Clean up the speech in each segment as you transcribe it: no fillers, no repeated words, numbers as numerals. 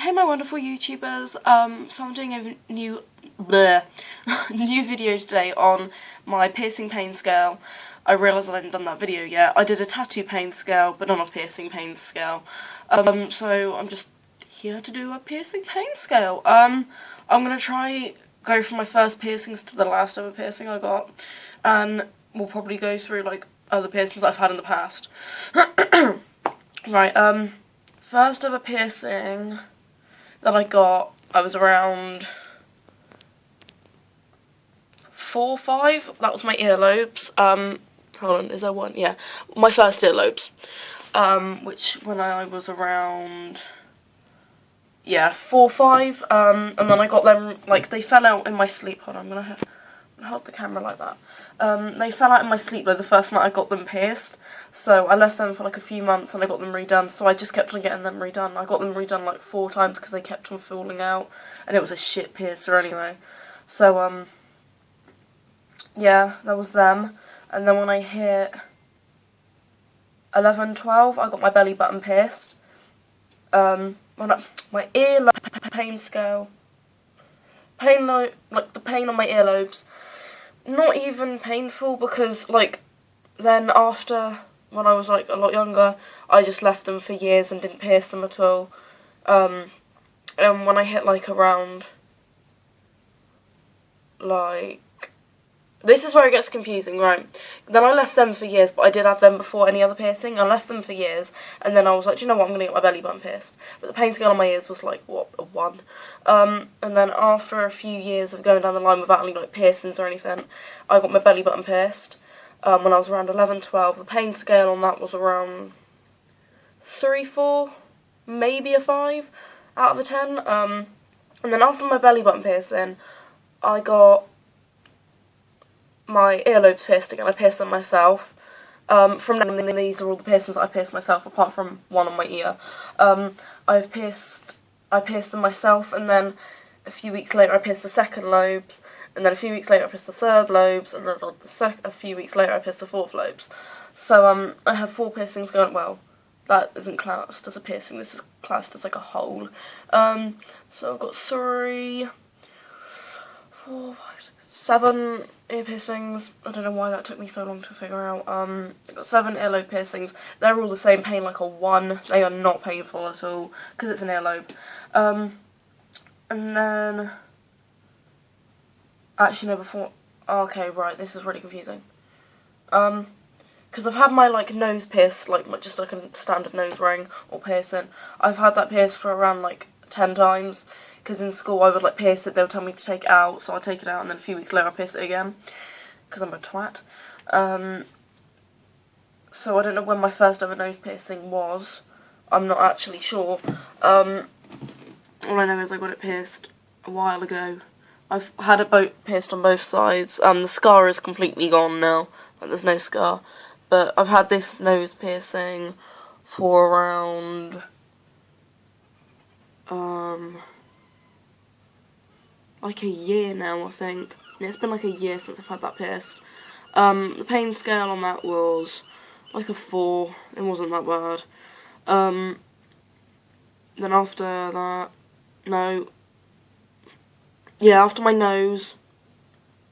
Hey my wonderful YouTubers, so I'm doing a new new video today on my piercing pain scale. I realised I hadn't done that video yet. I did a tattoo pain scale, but not a piercing pain scale. So I'm just here to do a piercing pain scale. I'm gonna go from my first piercings to the last ever piercing I got, and we'll probably go through like other piercings I've had in the past. Right, first ever piercing that I got, I was around 4 or 5. That was my earlobes. Hold on, is there one? Yeah, my first earlobes. Which when I was around, yeah, 4 or 5. And then I got them, like, they fell out in my sleep. Hold on, I'm gonna hold the camera like that. They fell out in my sleep like the first night I got them pierced. So I left them for like a few months and I got them redone, so I just kept on getting them redone. I got them redone like 4 times because they kept on falling out, and it was a shit piercer anyway. So, yeah, that was them. And then when I hit 11, 12, I got my belly button pierced. My ear pain scale, like the pain on my earlobes, not even painful, because like then after, when I was like a lot younger, I just left them for years and didn't pierce them at all. And when I hit like around, like, this is where it gets confusing, right? Then I left them for years, but I did have them before any other piercing. I left them for years, and then I was like, do you know what, I'm going to get my belly button pierced. But the pain scale on my ears was like, what, a 1. And then after a few years of going down the line without any like piercings or anything, I got my belly button pierced. When I was around 11, 12, the pain scale on that was around 3, 4, maybe a 5 out of a 10. And then after my belly button piercing, I got my earlobes pierced again. I pierced them myself. From now on, these are all the piercings that I pierced myself, apart from one on my ear. I pierced them myself, and then a few weeks later I pierced the second lobes, and then a few weeks later I pierced the third lobes, and then a few weeks later I pierced the fourth lobes. So I have 4 piercings going. Well, that isn't classed as a piercing, this is classed as like a hole. So I've got 3, 4, 5, 6, 7 ear piercings. I don't know why that took me so long to figure out. I've got 7 earlobe piercings. They're all the same pain, like a 1. They are not painful at all, because it's an earlobe. And then, actually no, before, okay, right, this is really confusing. Because I've had my, like, nose pierced, like, just like a standard nose ring or piercing. I've had that pierced for around, like, 10 times. Because in school I would like pierce it, they would tell me to take it out, so I'd take it out, and then a few weeks later I pierce it again, because I'm a twat. So I don't know when my first ever nose piercing was. I'm not actually sure. All I know is I got it pierced a while ago. I've had it pierced on both sides. The scar is completely gone now, like there's no scar. But I've had this nose piercing for around, like a year now, I think. Yeah, it's been like a year since I've had that pierced. The pain scale on that was like a 4. It wasn't that bad. Then after that, no. Yeah, after my nose,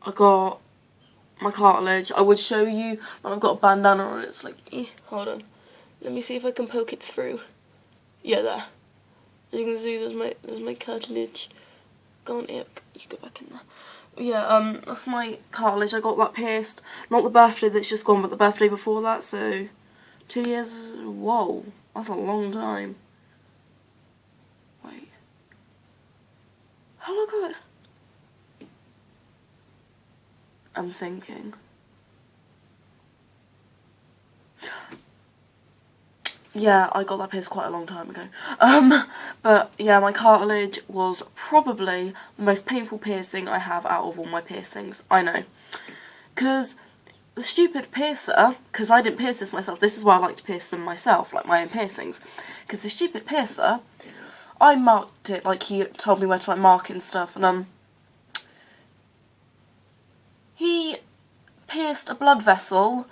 I got my cartilage. I would show you, but I've got a bandana on it. It's like, hold on. Let me see if I can poke it through. Yeah, there. As you can see, there's my cartilage. Go on, you go back in there. Yeah, that's my cartilage. I got that pierced. Not the birthday that's just gone, but the birthday before that, so 2 years. Whoa, that's a long time. Wait. How long ago? I'm thinking. Yeah, I got that pierced quite a long time ago. But yeah, my cartilage was probably the most painful piercing I have out of all my piercings. I know. Because the stupid piercer, because I didn't pierce this myself, this is why I like to pierce them myself, like my own piercings. Because the stupid piercer, I marked it, like he told me where to like mark it and stuff, and he pierced a blood vessel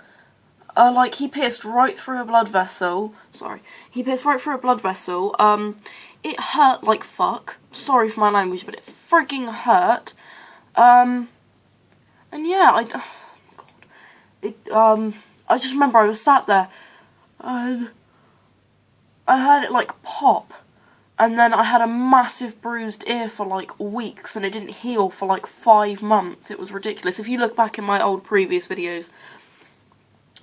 like, he pierced right through a blood vessel. Sorry. He pierced right through a blood vessel. It hurt like fuck. Sorry for my language, but it freaking hurt. And yeah, I just remember I was sat there, and I heard it, like, pop. And then I had a massive bruised ear for, like, weeks, and it didn't heal for, like, 5 months. It was ridiculous. If you look back in my old previous videos,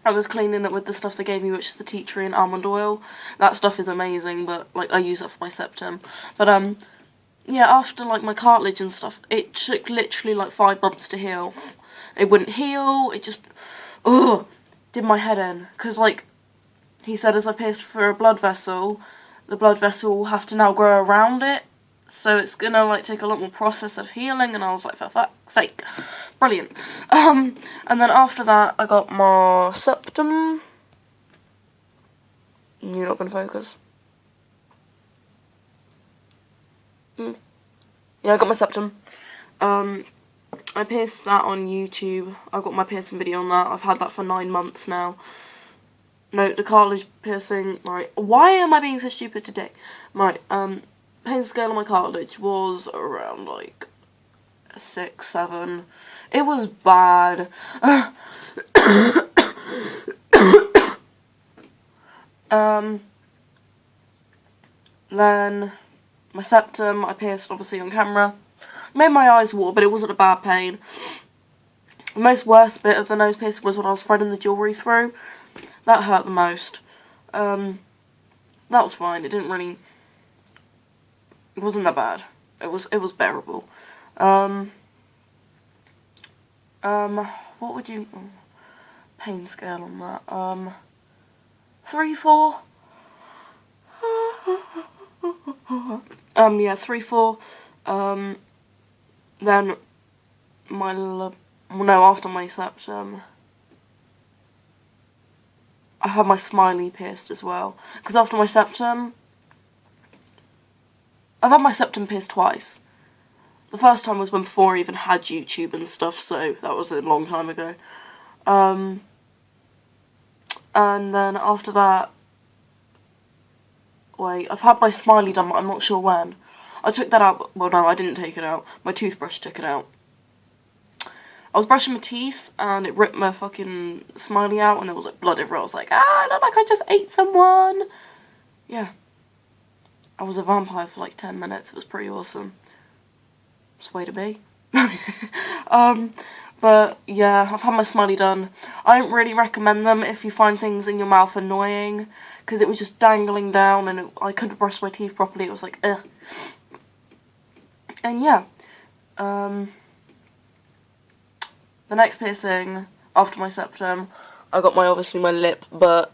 I was cleaning it with the stuff they gave me, which is the tea tree and almond oil. That stuff is amazing, but, like, I use that for my septum. But, yeah, after, like, my cartilage and stuff, it took literally, like, 5 months to heal. It wouldn't heal, it just, ugh, did my head in. Because, like, he said as I pierced through a blood vessel, the blood vessel will have to now grow around it. So it's gonna, like, take a lot more process of healing, and I was like, for fuck's sake. Brilliant. And then after that, I got my septum. You're not gonna focus. Yeah, I got my septum. I pierced that on YouTube. I got my piercing video on that. I've had that for 9 months now. No, the cartilage piercing, right. Why am I being so stupid today? Right, pain scale on my cartilage was around, like, 6, 7. It was bad. Then my septum, I pierced, obviously, on camera. Made my eyes water, but it wasn't a bad pain. The most worst bit of the nose piercing was when I was threading the jewellery through. That hurt the most. That was fine. It didn't really... It wasn't that bad. It was bearable. What would you... pain scale on that? 3, 4? Yeah, 3, 4. Then my... well, no, after my septum... I had my smiley pierced as well. Because after my septum... I've had my septum pierced twice. The first time was when before I even had YouTube and stuff, so that was a long time ago. And then after that... Wait, I've had my smiley done, but I'm not sure when. I took that out, but, well, no, I didn't take it out. My toothbrush took it out. I was brushing my teeth, and it ripped my fucking smiley out, and it was like blood everywhere. I was like, ah, I look like I just ate someone. Yeah. I was a vampire for like 10 minutes. It was pretty awesome. It's the way to be. But yeah, I've had my smiley done. I don't really recommend them if you find things in your mouth annoying, because it was just dangling down, and I couldn't brush my teeth properly. It was like, ugh. And yeah. The next piercing, after my septum, I got obviously my lip, but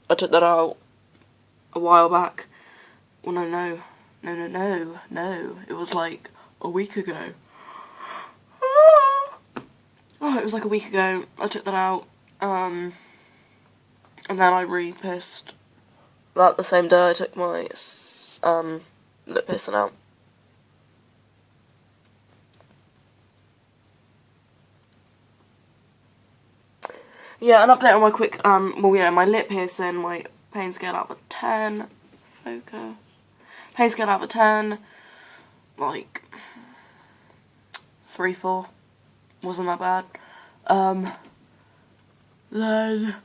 I took that out a while back. Well, no. It was like a week ago. Oh, it was like a week ago. I took that out, and then I re-pierced that the same day I took my lip piercing out. Yeah, an update on my quick, well, yeah, my lip piercing, my pain scale out of 10, focus, pain scale out of 10, like, 3, 4, wasn't that bad. Then,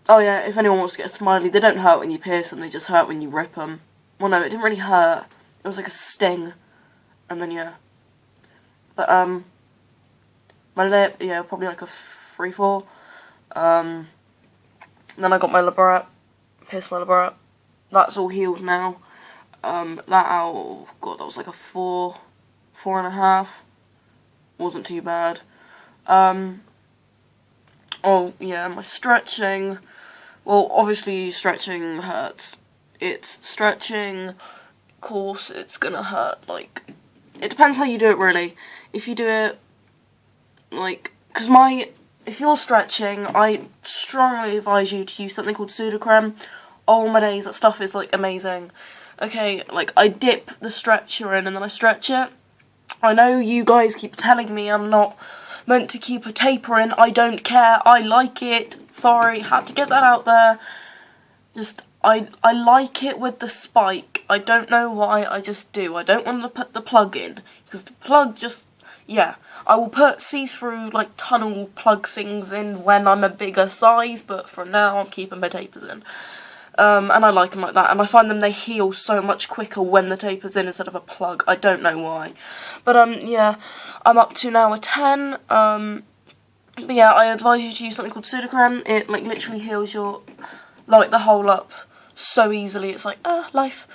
oh yeah, if anyone wants to get a smiley, they don't hurt when you pierce them, they just hurt when you rip them. Well, no, it didn't really hurt, it was like a sting, and then, yeah, but, my lip, yeah, probably like a 3, 4. Then I got my labret, pierced my labret. That's all healed now. That out, oh god, that was like a 4, 4.5. Wasn't too bad. Oh yeah, my stretching. Well, obviously stretching hurts. It's stretching, of course, it's gonna hurt. Like, it depends how you do it, really. If you do it, like, because if you're stretching, I strongly advise you to use something called Sudocrem. Oh my days, that stuff is, like, amazing. Okay, like, I dip the stretcher in and then I stretch it. I know you guys keep telling me I'm not meant to keep a taper in. I don't care. I like it. Sorry, had to get that out there. Just, I like it with the spike. I don't know why, I just do. I don't want to put the plug in, because the plug just, yeah. I will put see-through, like, tunnel plug things in when I'm a bigger size, but for now I'm keeping my tapers in. And I like them like that, and I find they heal so much quicker when the taper's in instead of a plug. I don't know why. But, yeah, I'm up to now a 10. But yeah, I advise you to use something called Sudocrem. It, like, literally heals your, like, the hole up so easily. It's like, life.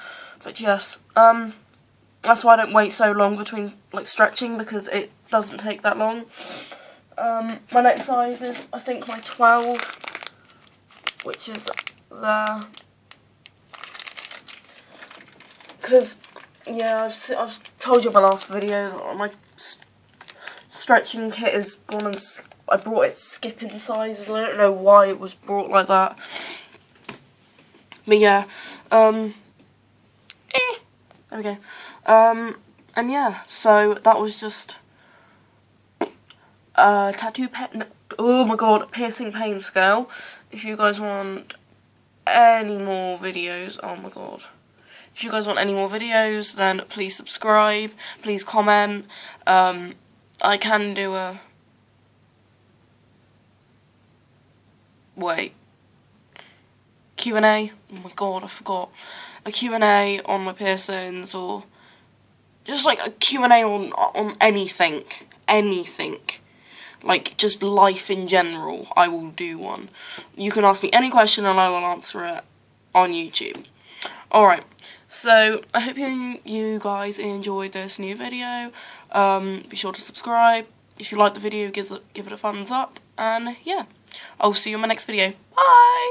But yes, that's why I don't wait so long between, like, stretching, because it doesn't take that long. My next size is, I think, my 12, which is there. Because, yeah, I've told you in my last video, my stretching kit is gone, and I brought it skipping sizes. I don't know why it was brought like that. But yeah, there we go. And yeah, so that was just tattoo pen. Oh my god, piercing pain scale. If you guys want any more videos, oh my god. If you guys want any more videos, then please subscribe, please comment. I can do a... Wait. Q&A. Oh my god, I forgot. A Q&A on my piercings, or just like a Q&A on anything. Anything. Like, just life in general. I will do one. You can ask me any question and I will answer it on YouTube. Alright, so I hope you guys enjoyed this new video. Be sure to subscribe. If you like the video, give it a thumbs up. And yeah, I'll see you in my next video. Bye!